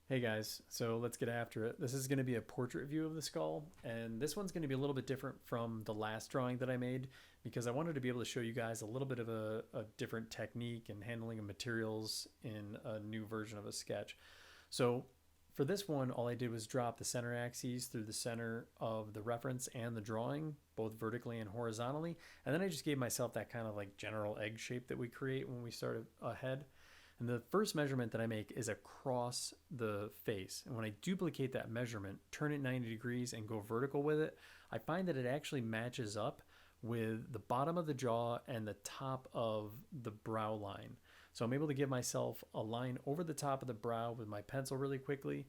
Hey guys, so let's get after it. This is going to be a portrait view of the skull, and this one's going to be a little bit different from the last drawing that I made because I wanted to be able to show you guys a little bit of a different technique and handling of materials in a new version of a sketch. So for this one, all I did was drop the center axes through the center of the reference and the drawing, both vertically and horizontally, and then I just gave myself that kind of like general egg shape that we create when we start ahead. And the first measurement that I make is across the face. And when I duplicate that measurement, turn it 90 degrees and go vertical with it, I find that it actually matches up with the bottom of the jaw and the top of the brow line. So I'm able to give myself a line over the top of the brow with my pencil really quickly.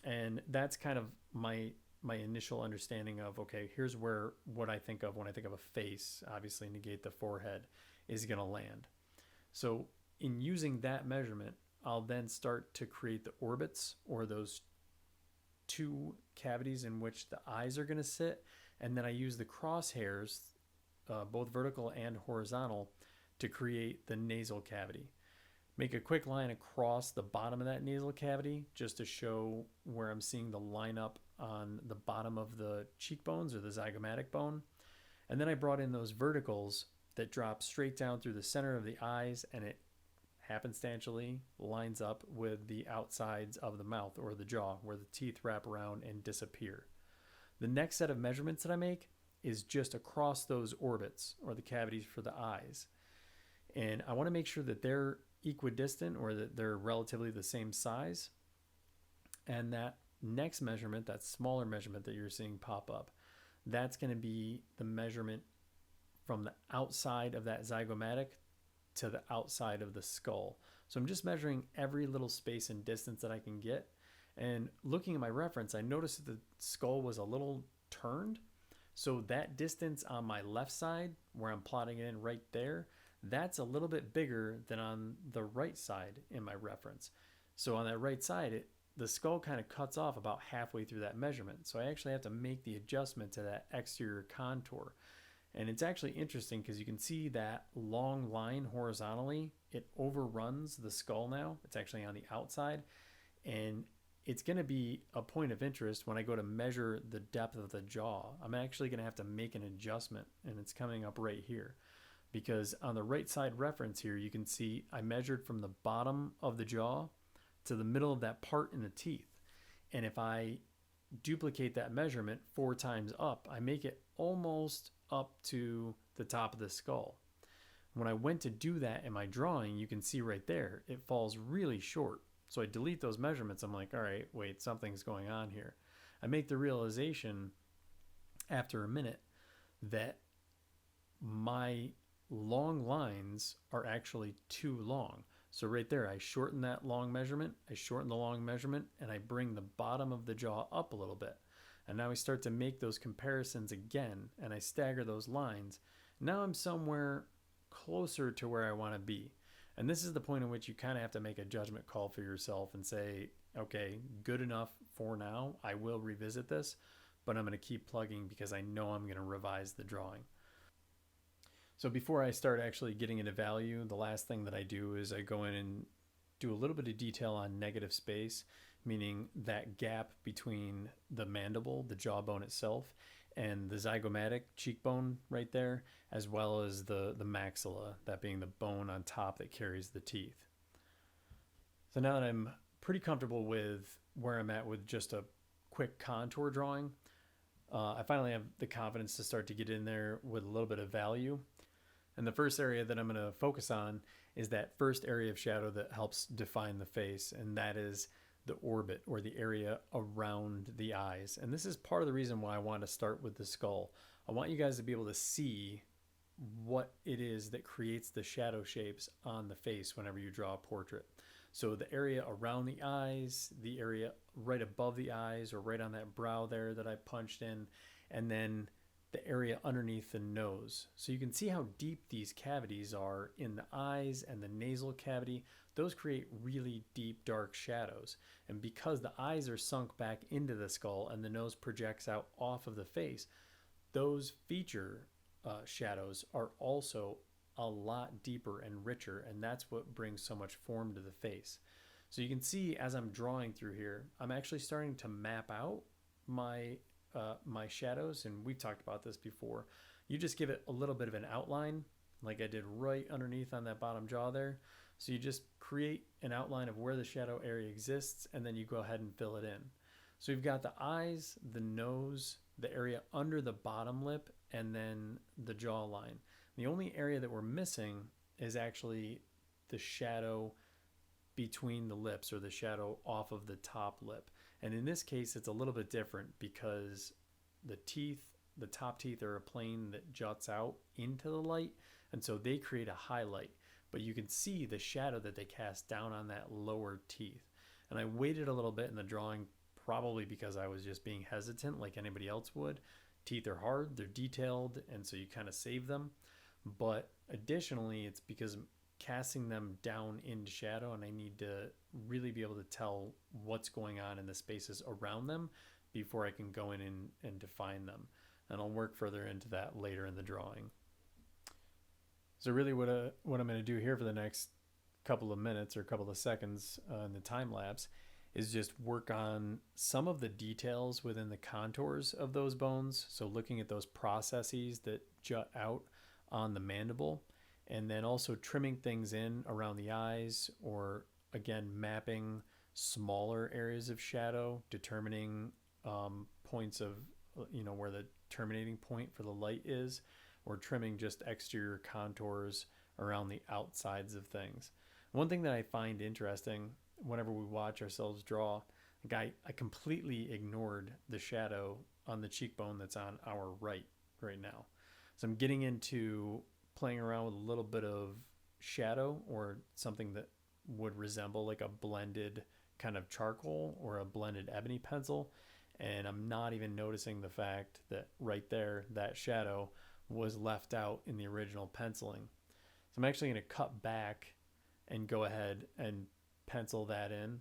And that's kind of my initial understanding of, okay, here's where what I think of when I think of a face, obviously negate the forehead, is going to land. So in using that measurement, I'll then start to create the orbits, or those two cavities in which the eyes are going to sit. And then I use the crosshairs, both vertical and horizontal, to create the nasal cavity. Make a quick line across the bottom of that nasal cavity just to show where I'm seeing the lineup on the bottom of the cheekbones or the zygomatic bone. And then I brought in those verticals that drop straight down through the center of the eyes, and it happenstantially lines up with the outsides of the mouth or the jaw where the teeth wrap around and disappear. The next set of measurements that I make is just across those orbits or the cavities for the eyes. And I want to make sure that they're equidistant, or that they're relatively the same size. And that next measurement, that smaller measurement that you're seeing pop up, that's going to be the measurement from the outside of that zygomatic to the outside of the skull. So I'm just measuring every little space and distance that I can get. And looking at my reference, I noticed that the skull was a little turned. So that distance on my left side, where I'm plotting it in right there, that's a little bit bigger than on the right side in my reference. So on that right side, the skull kind of cuts off about halfway through that measurement. So I actually have to make the adjustment to that exterior contour. And it's actually interesting because you can see that long line horizontally, it overruns the skull now. It's actually on the outside. And it's going to be a point of interest when I go to measure the depth of the jaw. I'm actually going to have to make an adjustment, and it's coming up right here. Because on the right side reference here, you can see I measured from the bottom of the jaw to the middle of that part in the teeth. And if I duplicate that measurement 4 times up, I make it almost up to the top of the skull. When I went to do that in my drawing, you can see right there, it falls really short. So I delete those measurements. I'm like, all right, wait, something's going on here. I make the realization after a minute that my long lines are actually too long. So right there, I shorten that long measurement, I shorten the long measurement, and I bring the bottom of the jaw up a little bit. And now we start to make those comparisons again, and I stagger those lines. Now I'm somewhere closer to where I want to be. And this is the point in which you kind of have to make a judgment call for yourself and say, okay, good enough for now. I will revisit this, but I'm going to keep plugging because I know I'm going to revise the drawing. So before I start actually getting into value, the last thing that I do is I go in and do a little bit of detail on negative space, meaning that gap between the mandible, the jawbone itself, and the zygomatic cheekbone right there, as well as the maxilla, that being the bone on top that carries the teeth. So now that I'm pretty comfortable with where I'm at with just a quick contour drawing, I finally have the confidence to start to get in there with a little bit of value. And the first area that I'm going to focus on is that first area of shadow that helps define the face, and that is the orbit, or the area around the eyes. And this is part of the reason why I want to start with the skull. I want you guys to be able to see what it is that creates the shadow shapes on the face whenever you draw a portrait. So the area around the eyes, the area right above the eyes, or right on that brow there that I punched in, and then the area underneath the nose. So you can see how deep these cavities are in the eyes and the nasal cavity. Those create really deep, dark shadows. And because the eyes are sunk back into the skull and the nose projects out off of the face, those feature shadows are also a lot deeper and richer, and that's what brings so much form to the face. So you can see as I'm drawing through here, I'm actually starting to map out my my shadows, and we've talked about this before. You just give it a little bit of an outline, like I did right underneath on that bottom jaw there. So you just create an outline of where the shadow area exists, and then you go ahead and fill it in. So we've got the eyes, the nose, the area under the bottom lip, and then the jawline. The only area that we're missing is actually the shadow between the lips, or the shadow off of the top lip. And in this case, it's a little bit different because the teeth, the top teeth, are a plane that juts out into the light, and so they create a highlight. But you can see the shadow that they cast down on that lower teeth. And I waited a little bit in the drawing, probably because I was just being hesitant like anybody else would. Teeth are hard, they're detailed, and so you kind of save them. But additionally, it's because I'm casting them down into shadow, and I need to really be able to tell what's going on in the spaces around them before I can go in and define them. And I'll work further into that later in the drawing. So really what I'm going to do here for the next couple of minutes or couple of seconds in the time lapse is just work on some of the details within the contours of those bones. So looking at those processes that jut out on the mandible, and then also trimming things in around the eyes, or again, mapping smaller areas of shadow, determining points of, where the terminating point for the light is, or trimming just exterior contours around the outsides of things. One thing that I find interesting whenever we watch ourselves draw, like I completely ignored the shadow on the cheekbone that's on our right now. So I'm getting into playing around with a little bit of shadow, or something that would resemble like a blended kind of charcoal or a blended ebony pencil. And I'm not even noticing the fact that right there, that shadow was left out in the original penciling. So I'm actually going to cut back and go ahead and pencil that in.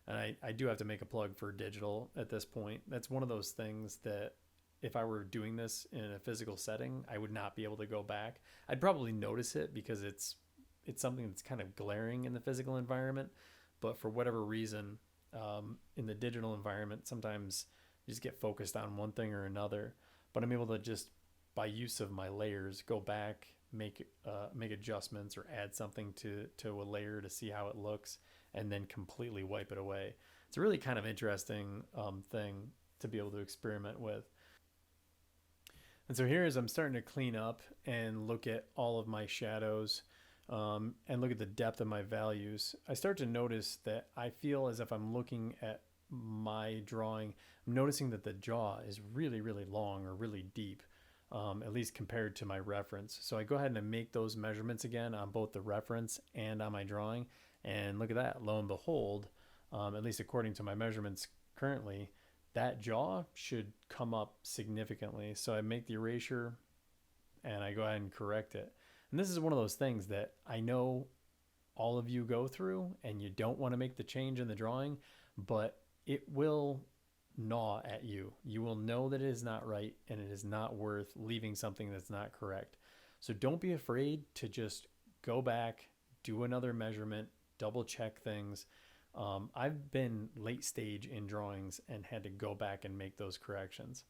And I do have to make a plug for digital at this point. That's one of those things that if I were doing this in a physical setting, I would not be able to go back. I'd probably notice it because it's something that's kind of glaring in the physical environment. But for whatever reason, in the digital environment, sometimes you just get focused on one thing or another. But I'm able to just, by use of my layers, go back, make adjustments, or add something to a layer to see how it looks, and then completely wipe it away. It's a really kind of interesting thing to be able to experiment with. And so here, as I'm starting to clean up and look at all of my shadows, and look at the depth of my values, I start to notice that I feel as if I'm looking at my drawing, I'm noticing that the jaw is really, really long, or really deep, at least compared to my reference. So I go ahead and I make those measurements again on both the reference and on my drawing. And look at that, lo and behold, at least according to my measurements currently, that jaw should come up significantly. So I make the erasure and I go ahead and correct it. And this is one of those things that I know all of you go through, and you don't want to make the change in the drawing, but it will gnaw at you. You will know that it is not right, and it is not worth leaving something that's not correct. So don't be afraid to just go back, do another measurement, double check things. I've been late stage in drawings and had to go back and make those corrections.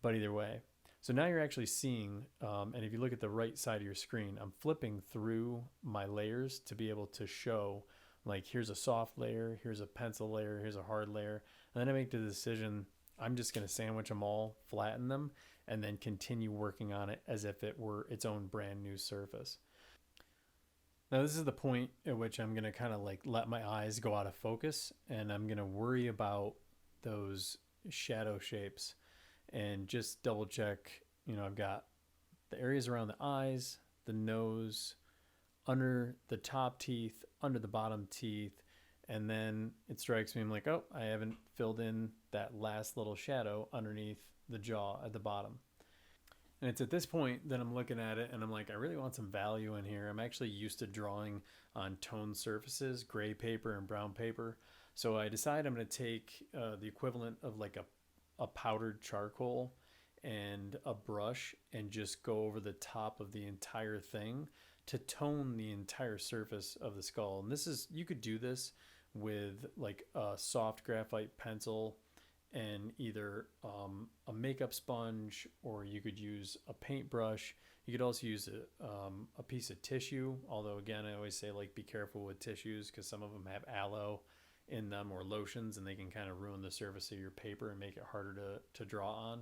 But either way, so now you're actually seeing, and if you look at the right side of your screen, I'm flipping through my layers to be able to show, like, here's a soft layer, here's a pencil layer, here's a hard layer. And then I make the decision, I'm just going to sandwich them all, flatten them, and then continue working on it as if it were its own brand new surface. Now this is the point at which I'm going to kind of like let my eyes go out of focus, and I'm going to worry about those shadow shapes and just double check, I've got the areas around the eyes, the nose, under the top teeth, under the bottom teeth, and then it strikes me, I'm like, oh, I haven't filled in that last little shadow underneath the jaw at the bottom. And it's at this point that I'm looking at it and I'm like, I really want some value in here. I'm actually used to drawing on toned surfaces, gray paper and brown paper. So I decide I'm going to take the equivalent of like a powdered charcoal and a brush and just go over the top of the entire thing to tone the entire surface of the skull. And this is, you could do this with like a soft graphite pencil and either a makeup sponge, or you could use a paintbrush. You could also use a piece of tissue, although again, I always say like be careful with tissues because some of them have aloe in them or lotions, and they can kind of ruin the surface of your paper and make it harder to draw on.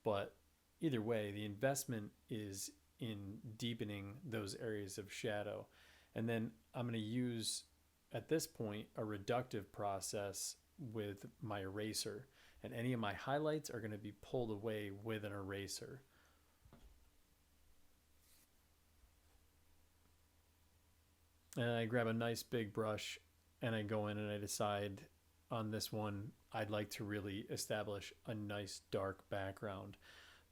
But either way, the investment is in deepening those areas of shadow. And then I'm going to use, at this point, a reductive process with my eraser. And any of my highlights are going to be pulled away with an eraser. And I grab a nice big brush and I go in and I decide on this one, I'd like to really establish a nice dark background.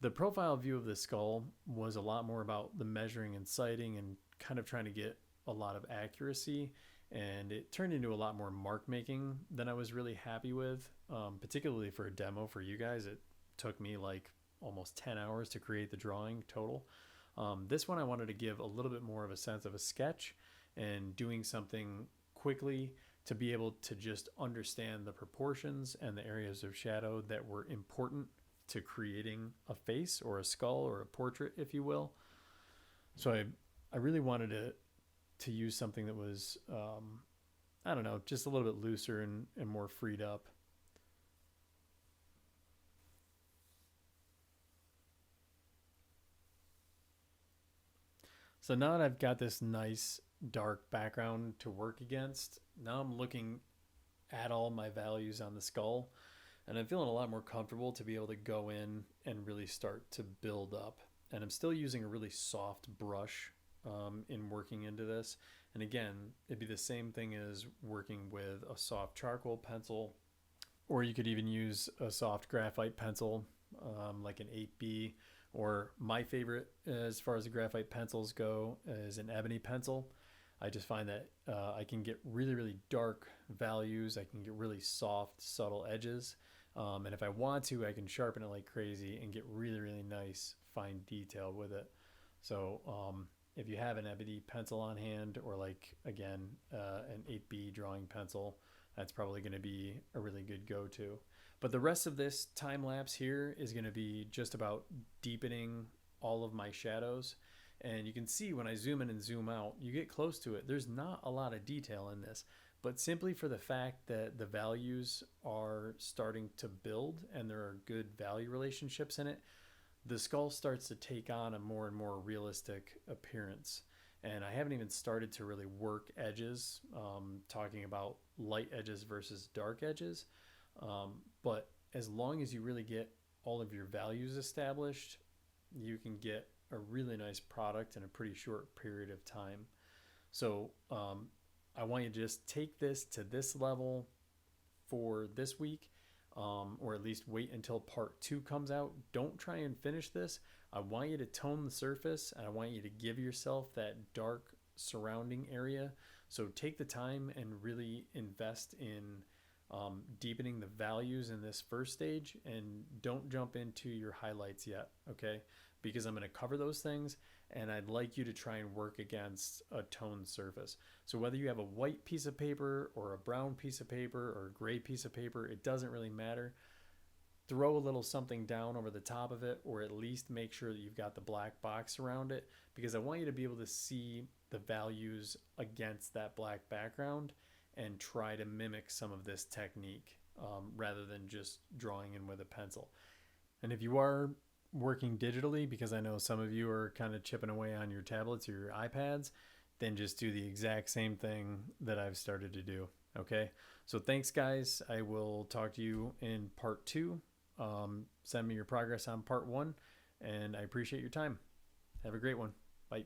The profile view of the skull was a lot more about the measuring and sighting and kind of trying to get a lot of accuracy, and it turned into a lot more mark making than I was really happy with, particularly for a demo for you guys. It took me like almost 10 hours to create the drawing total. This one I wanted to give a little bit more of a sense of a sketch and doing something quickly to be able to just understand the proportions and the areas of shadow that were important to creating a face or a skull or a portrait, if you will. So I really wanted to use something that was, I don't know, just a little bit looser and more freed up. So now that I've got this nice dark background to work against, now I'm looking at all my values on the skull, and I'm feeling a lot more comfortable to be able to go in and really start to build up. And I'm still using a really soft brush in working into this. And again, it'd be the same thing as working with a soft charcoal pencil, or you could even use a soft graphite pencil, like an 8B, or my favorite as far as the graphite pencils go is an ebony pencil. I just find that I can get really, really dark values. I can get really soft, subtle edges. And if I want to, I can sharpen it like crazy and get really, really nice, fine detail with it. So if you have an ebony pencil on hand, or like, again, an 8B drawing pencil, that's probably going to be a really good go-to. But the rest of this time lapse here is going to be just about deepening all of my shadows. And you can see when I zoom in and zoom out, you get close to it. There's not a lot of detail in this, but simply for the fact that the values are starting to build and there are good value relationships in it, the skull starts to take on a more and more realistic appearance. And I haven't even started to really work edges, talking about light edges versus dark edges. But as long as you really get all of your values established, you can get a really nice product in a pretty short period of time. So I want you to just take this to this level for this week, or at least wait until part 2 comes out. Don't try and finish this. I want you to tone the surface, and I want you to give yourself that dark surrounding area. So take the time and really invest in deepening the values in this first stage, and don't jump into your highlights yet, okay? Because I'm going to cover those things, and I'd like you to try and work against a toned surface. So whether you have a white piece of paper or a brown piece of paper or a gray piece of paper, it doesn't really matter. Throw a little something down over the top of it, or at least make sure that you've got the black box around it, because I want you to be able to see the values against that black background and try to mimic some of this technique, rather than just drawing in with a pencil. And if you are working digitally, because I know some of you are kind of chipping away on your tablets or your iPads, then just do the exact same thing that I've started to do. Okay, so thanks guys. I will talk to you in part 2. Send me your progress on part 1, and I appreciate your time. Have a great one. Bye.